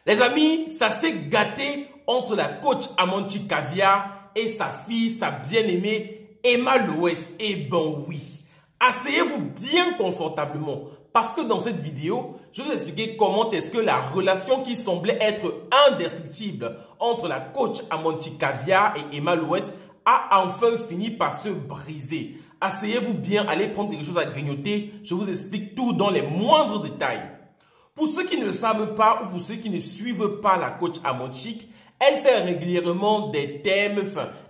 Les amis, ça s'est gâté entre la coach Amanchik Caviar et sa fille, sa bien-aimée Emma Loès. Et bon oui, asseyez-vous bien confortablement parce que dans cette vidéo, je vais vous expliquer comment est-ce que la relation qui semblait être indestructible entre la coach Amanchik Caviar et Emma Loès a enfin fini par se briser. Asseyez-vous bien, allez prendre quelque chose à grignoter, je vous explique tout dans les moindres détails. Pour ceux qui ne le savent pas ou pour ceux qui ne suivent pas la coach Amanchik, elle fait régulièrement des thèmes,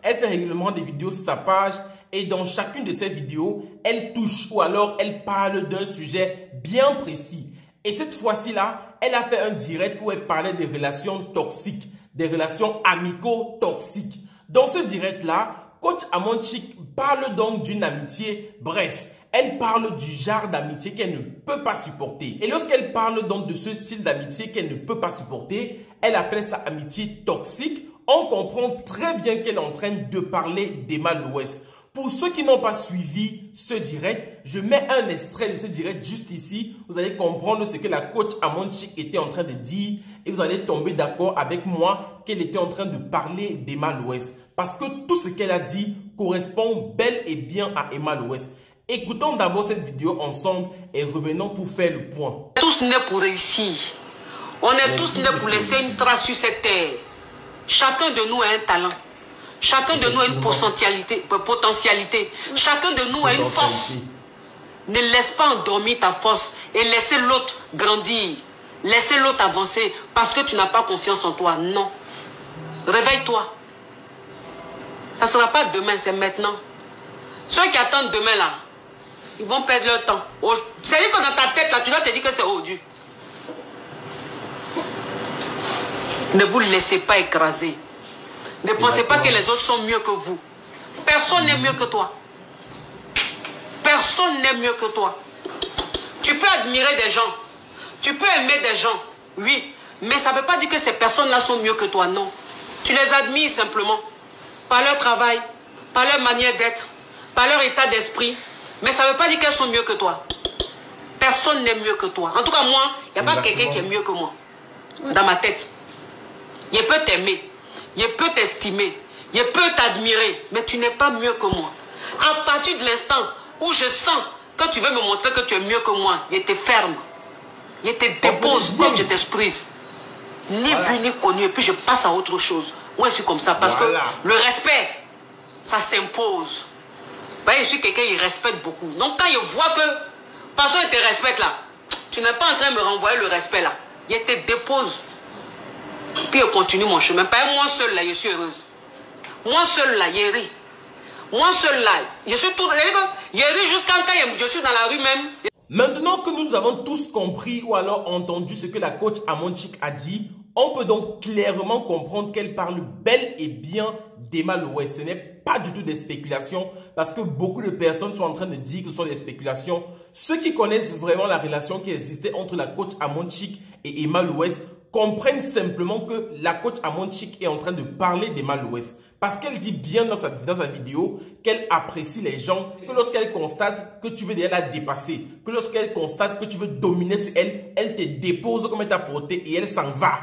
elle fait régulièrement des vidéos sur sa page et dans chacune de ces vidéos, elle touche ou alors elle parle d'un sujet bien précis. Et cette fois-ci-là, elle a fait un direct où elle parlait des relations toxiques, des relations amico-toxiques. Dans ce direct-là, coach Amanchik parle donc d'une amitié, bref, elle parle du genre d'amitié qu'elle ne peut pas supporter. Et lorsqu'elle parle donc de ce style d'amitié qu'elle ne peut pas supporter, elle appelle ça amitié toxique. On comprend très bien qu'elle est en train de parler d'Emma Loès. Pour ceux qui n'ont pas suivi ce direct, je mets un extrait de ce direct juste ici. Vous allez comprendre ce que la coach Amanchik était en train de dire et vous allez tomber d'accord avec moi qu'elle était en train de parler d'Emma Loès. Parce que tout ce qu'elle a dit correspond bel et bien à Emma Loès. Écoutons d'abord cette vidéo ensemble et revenons pour faire le point. On est tous nés pour réussir. On est tous nés pour laisser une trace sur cette terre. Chacun de nous a un talent. Chacun de nous a une potentialité. Chacun de nous a une force. Ne laisse pas endormir ta force et laissez l'autre grandir. Laissez l'autre avancer parce que tu n'as pas confiance en toi. Non. Réveille-toi. Ça ne sera pas demain, c'est maintenant. Ceux qui attendent demain là, ils vont perdre leur temps. C'est-à-dire que dans ta tête là, tu dois te dire que c'est odieux. Ne vous laissez pas écraser. Ne pensez pas que les autres sont mieux que vous. Personne n'est mieux que toi. Personne n'est mieux que toi. Tu peux admirer des gens. Tu peux aimer des gens. Oui. Mais ça ne veut pas dire que ces personnes-là sont mieux que toi. Non. Tu les admires simplement. Par leur travail. Par leur manière d'être. Par leur état d'esprit. Mais ça ne veut pas dire qu'elles sont mieux que toi. Personne n'est mieux que toi. En tout cas, moi, il n'y a pas quelqu'un qui est mieux que moi. Dans ma tête. Il peut t'aimer. Il peut t'estimer. Il peut t'admirer. Mais tu n'es pas mieux que moi. À partir de l'instant où je sens que tu veux me montrer que tu es mieux que moi, il te ferme. Il te dépose comme je t'exprise. Ni vu ni connu. Et puis je passe à autre chose. Moi, je suis comme ça. Parce que le respect, ça s'impose. Je suis quelqu'un qui respecte beaucoup. Donc quand il voit que personne ne te respecte là, tu n'es pas en train de me renvoyer le respect là. Il te dépose. Puis je continue mon chemin. Pas moi seul là, je suis heureuse. Moi seul là, je ris. Moi seul là, je suis tout. Je ris jusqu'à quand je suis dans la rue même. Maintenant que nous avons tous compris ou alors entendu ce que la coach Amanchik a dit, on peut donc clairement comprendre qu'elle parle bel et bien d'Emma Loès. Ce n'est pas du tout des spéculations parce que beaucoup de personnes sont en train de dire que ce sont des spéculations. Ceux qui connaissent vraiment la relation qui existait entre la coach Amanchik et Emma Loès comprennent simplement que la coach Amanchik est en train de parler d'Emma Loès. Parce qu'elle dit bien dans sa vidéo qu'elle apprécie les gens, que lorsqu'elle constate que tu veux déjà la dépasser, que lorsqu'elle constate que tu veux dominer sur elle, elle te dépose comme elle t'a porté et elle s'en va.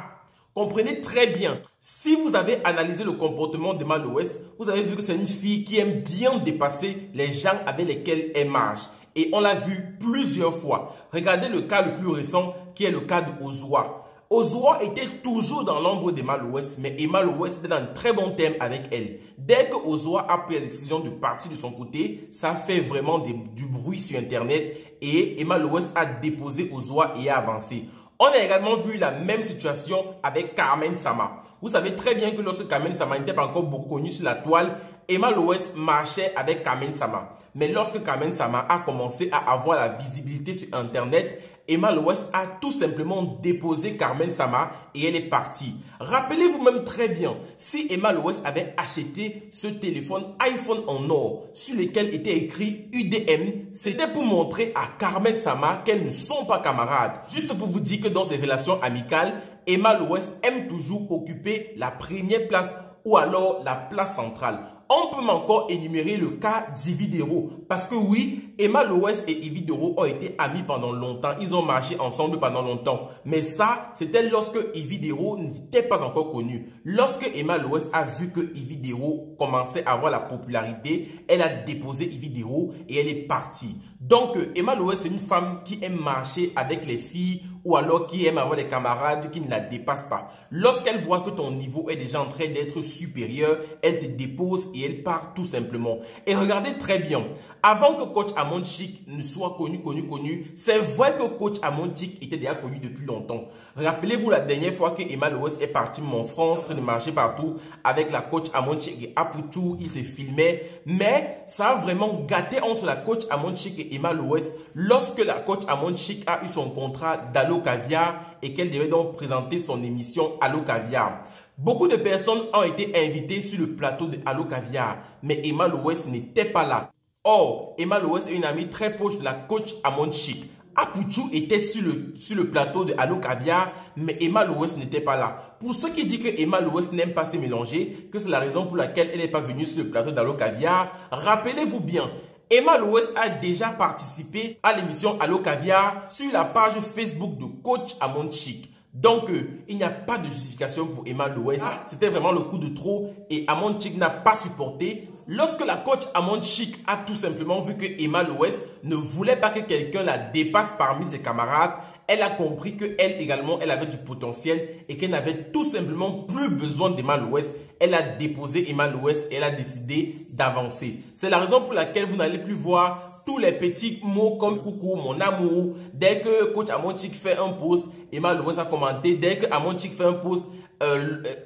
Comprenez très bien, si vous avez analysé le comportement d'Emma Loès, vous avez vu que c'est une fille qui aime bien dépasser les gens avec lesquels elle marche. Et on l'a vu plusieurs fois. Regardez le cas le plus récent qui est le cas d'Ozoa. Ozoa était toujours dans l'ombre d'Emma Loès, mais Emma Loès était dans un très bon terme avec elle. Dès que Ozoa a pris la décision de partir de son côté, ça fait vraiment du bruit sur Internet et Emma Loès a déposé Ozoa et a avancé. On a également vu la même situation avec Carmen Sama. Vous savez très bien que lorsque Carmen Sama n'était pas encore beaucoup connue sur la toile, Emma Loès marchait avec Carmen Sama. Mais lorsque Carmen Sama a commencé à avoir la visibilité sur Internet, Emma Loès a tout simplement déposé Carmen Sama et elle est partie. Rappelez-vous même très bien, si Emma Loès avait acheté ce téléphone iPhone en or sur lequel était écrit UDM, c'était pour montrer à Carmen Sama qu'elles ne sont pas camarades. Juste pour vous dire que dans ses relations amicales, Emma Loès aime toujours occuper la première place ou alors la place centrale. On peut encore énumérer le cas d'Yvi Dero. Parce que oui, Emma Loès et Yvi Dero ont été amis pendant longtemps. Ils ont marché ensemble pendant longtemps. Mais ça, c'était lorsque Yvi Dero n'était pas encore connu. Lorsque Emma Loès a vu que Yvi Dero commençait à avoir la popularité, elle a déposé Yvi Dero et elle est partie. Donc, Emma Loès, c'est une femme qui aime marcher avec les filles ou alors qui aime avoir des camarades qui ne la dépassent pas. Lorsqu'elle voit que ton niveau est déjà en train d'être supérieur, elle te dépose et elle part tout simplement. Et regardez très bien, avant que coach Amon Chic ne soit connu, c'est vrai que coach Amon Chic était déjà connu depuis longtemps. Rappelez-vous la dernière fois que Emma Loès est partie en France, de marcher partout avec la coach Amon Chic et Apouchou, il se filmait. Mais ça a vraiment gâté entre la coach Amon Chic et Emma Loès lorsque la coach Amon Chic a eu son contrat d'Allo Caviar et qu'elle devait donc présenter son émission Allo Caviar. Beaucoup de personnes ont été invitées sur le plateau de Allo Caviar, mais Emma Loès n'était pas là. Or, Emma Loès est une amie très proche de la coach Amon Chic. Apouchou était sur le plateau de Allo Caviar, mais Emma Loès n'était pas là. Pour ceux qui disent que Emma Loès n'aime pas se mélanger, que c'est la raison pour laquelle elle n'est pas venue sur le plateau d'Allo Caviar, rappelez-vous bien, Emma Loès a déjà participé à l'émission Allo Caviar sur la page Facebook de coach Amon Chic. Donc, il n'y a pas de justification pour Emma Loès. C'était vraiment le coup de trop et Amon Chic n'a pas supporté. Lorsque la coach Amon Chic a tout simplement vu que Emma Loès ne voulait pas que quelqu'un la dépasse parmi ses camarades, elle a compris qu'elle également, elle avait du potentiel et qu'elle n'avait tout simplement plus besoin d'Emma Loès. Elle a déposé Emma Loès et elle a décidé d'avancer. C'est la raison pour laquelle vous n'allez plus voir tous les petits mots comme coucou, mon amour. Dès que coach Amon Chic fait un post, Emma Loès a commenté. Dès que Amon Chic fait un post,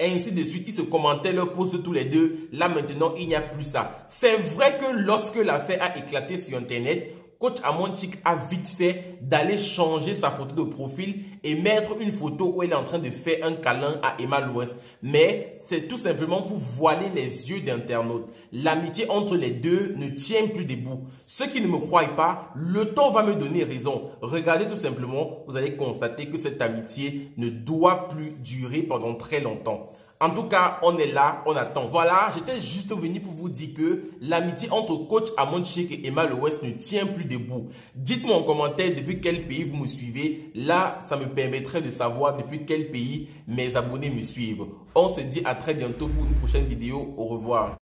ainsi de suite, ils se commentaient leur post tous les deux. Là maintenant, il n'y a plus ça. C'est vrai que lorsque l'affaire a éclaté sur Internet, coach Amon Chic a vite fait d'aller changer sa photo de profil et mettre une photo où elle est en train de faire un câlin à Emma Loès. Mais c'est tout simplement pour voiler les yeux d'internautes. L'amitié entre les deux ne tient plus debout. Ceux qui ne me croient pas, le temps va me donner raison. Regardez tout simplement, vous allez constater que cette amitié ne doit plus durer pendant très longtemps. En tout cas, on est là, on attend. Voilà, j'étais juste venu pour vous dire que l'amitié entre coach Amon Chic et Emma Loès ne tient plus debout. Dites-moi en commentaire depuis quel pays vous me suivez. Là, ça me permettrait de savoir depuis quel pays mes abonnés me suivent. On se dit à très bientôt pour une prochaine vidéo. Au revoir.